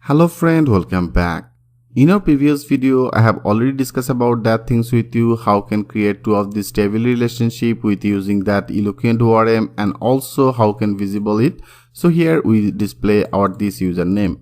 Hello friend, welcome back. In our previous video, I have already discussed about that things with you, how can create two of this table relationship with using that eloquent ORM and also how can visible it. So here we display our this username.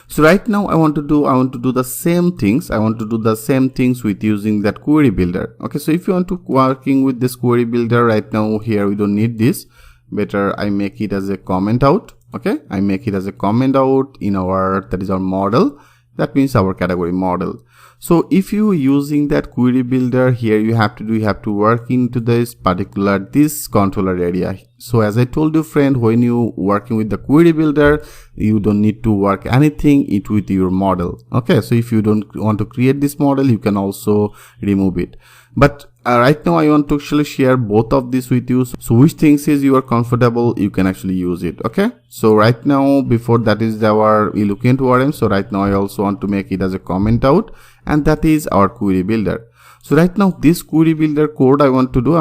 So right now I want to do the same things. I want to do the same things with using that query builder. Okay, so if you want to working with this query builder right now, here we don't need this. Better I make it as a comment out. Okay, I make it as a comment out in our, that is our model. That means our category model. So if you using that query builder, here you have to work into this particular, this controller area. So as I told you friend, when you working with the query builder, you don't need to work anything it with your model. Okay, so if you don't want to create this model, you can also remove it. But right now I want to actually share both of these with you. So which things is you are comfortable, you can actually use it. Okay, so right now before that is our eloquent ORM. So right now I also want to make it as a comment out, and that is our query builder. So right now this query builder code I want to do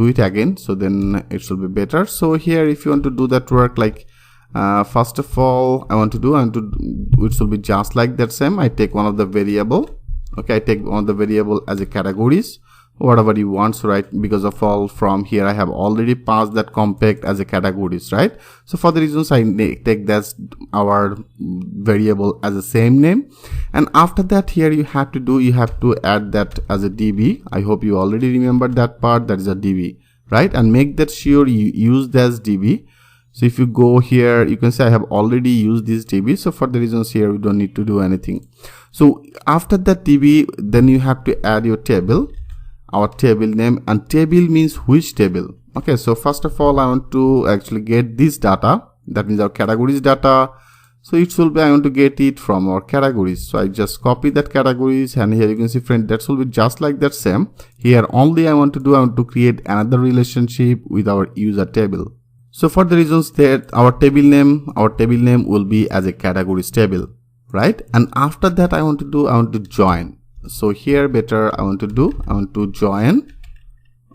it again, so then it will be better. So here if you want to do that work, like first of all it will be just like that same. I take one of the variable. Okay, I take one of the variable as a categories, whatever you want. So right, because of all from here I have already passed that compact as a categories, right? So for the reasons I take that our variable as the same name, and after that here you have to add that as a db. I hope you already remember that part, that is a db, right? And make that sure you use this db. So if you go here, you can say I have already used this db. So for the reasons here we don't need to do anything. So after that db, then you have to add your table, our table name, and table means which table. Okay, so first of all I want to actually get this data, that means our categories data. So it will be, I want to get it from our categories. So I just copy that categories, and here you can see friend, that will be just like that same. Here only I want to create another relationship with our user table. So for the reasons that our table name will be as a categories table, right? And after that I want to join. So here better I want to join.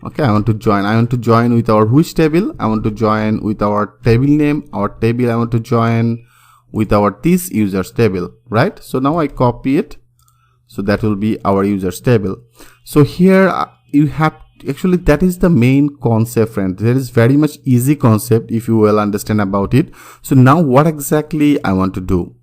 Okay, I want to join with our which table? I want to join with our table name. Our table I want to join with our this users table, right? So now I copy it. So that will be our users table. So here you have, actually that is the main concept friend. That is very much easy concept if you will understand about it. So now what exactly I want to do?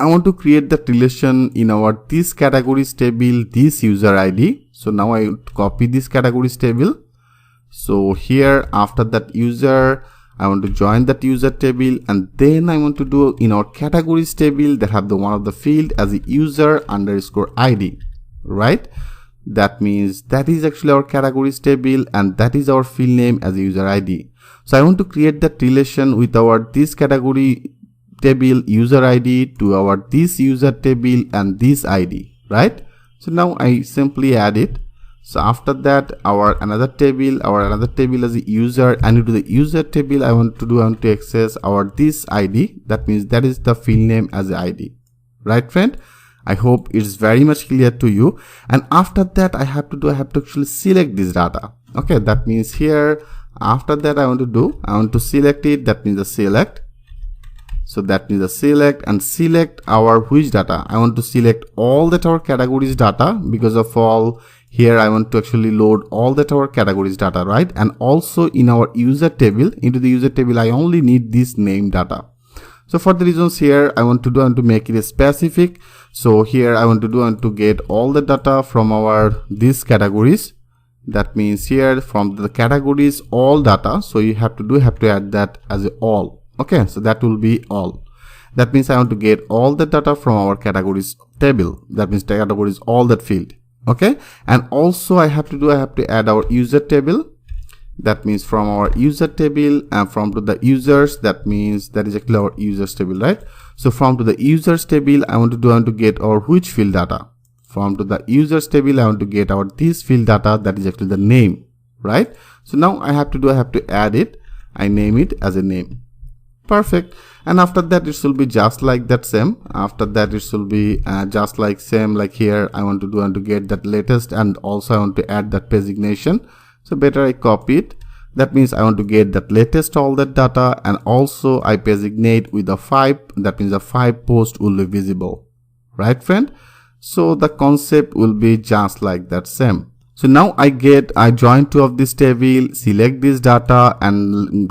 I want to create that relation in our this categories table, this user ID. So now I copy this categories table. So here after that user, I want to join that user table, and then I want to do in our categories table that have the one of the field as a user underscore ID, right? That means that is actually our categories table, and that is our field name as a user ID. So I want to create that relation with our this category table user ID to our this user table and this ID, right? So now I simply add it. So after that our another table as a user, and into the user table I want to access our this ID. That means that is the field name as a ID, right friend? I hope it's very much clear to you. And after that I have to actually select this data. Okay, that means here after that I want to select it. That means the select. So that means the select, and select our which data. I want to select all that our categories data, because of all here I want to actually load all that our categories data, right? And also in our user table, into the user table I only need this name data. So for the reasons here I want to make it specific. So here I want to get all the data from our these categories. That means here from the categories all data. So you have to add that as a all. Okay, so that will be all. That means I want to get all the data from our categories table. That means categories all that field. Okay, and also I have to add our user table. That means from our user table and from to the users, that means that is actually our users table, right? So from to the users table I want to get our which field data. From to the users table I want to get our this field data, that is actually the name, right? So now I have to add it. I name it as a name. Perfect. And after that it will be just like that same. After that it will be just like same, like here I want to get that latest, and also I want to add that designation. So better I copy it. That means I want to get that latest all that data, and also I designate with the 5. That means the 5 posts will be visible, right friend? So the concept will be just like that same. So now I join two of this table, select this data and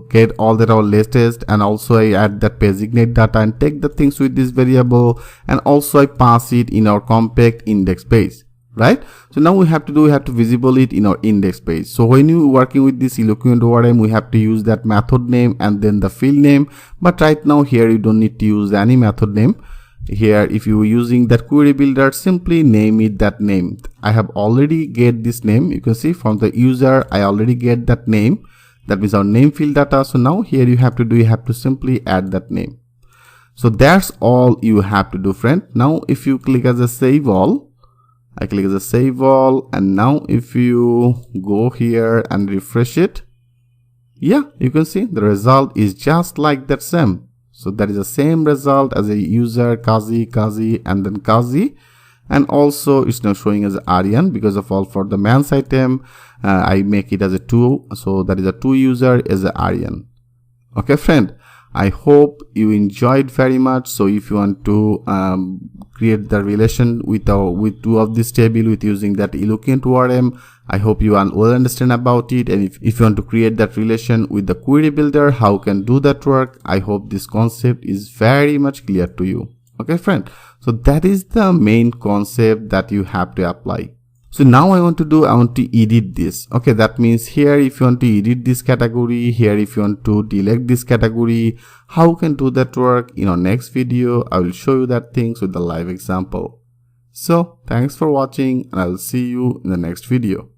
get all that our latest, and also I add that designate data and take the things with this variable, and also I pass it in our compact index page, right? So now we have to visible it in our index page. So when you working with this eloquent ORM, we have to use that method name and then the field name, but right now here you don't need to use any method name. Here if you are using that query builder, simply name it that name. I have already get this name. You can see from the user I already get that name. That means our name field data. So now here you have to simply add that name. So that's all you have to do, friend. Now if you click as a save all, I click as a save all, and now if you go here and refresh it, yeah, you can see the result is just like that same. So that is the same result as a user Kazi, and then Kazi, and also it's now showing as Aryan because of all for the man's item. I make it as a 2, so that is a 2 user is a Aryan. Okay friend, I hope you enjoyed very much. So if you want to create the relation with two of this table with using that eloquent ORM, I hope you will understand about it. And if you want to create that relation with the query builder, how can do that work, I hope this concept is very much clear to you. Okay friend, so that is the main concept that you have to apply. So now I want to edit this. Okay, that means here if you want to edit this category, here if you want to delete this category, how can do that work? In our next video I will show you that things with the live example. So thanks for watching, and I will see you in the next video.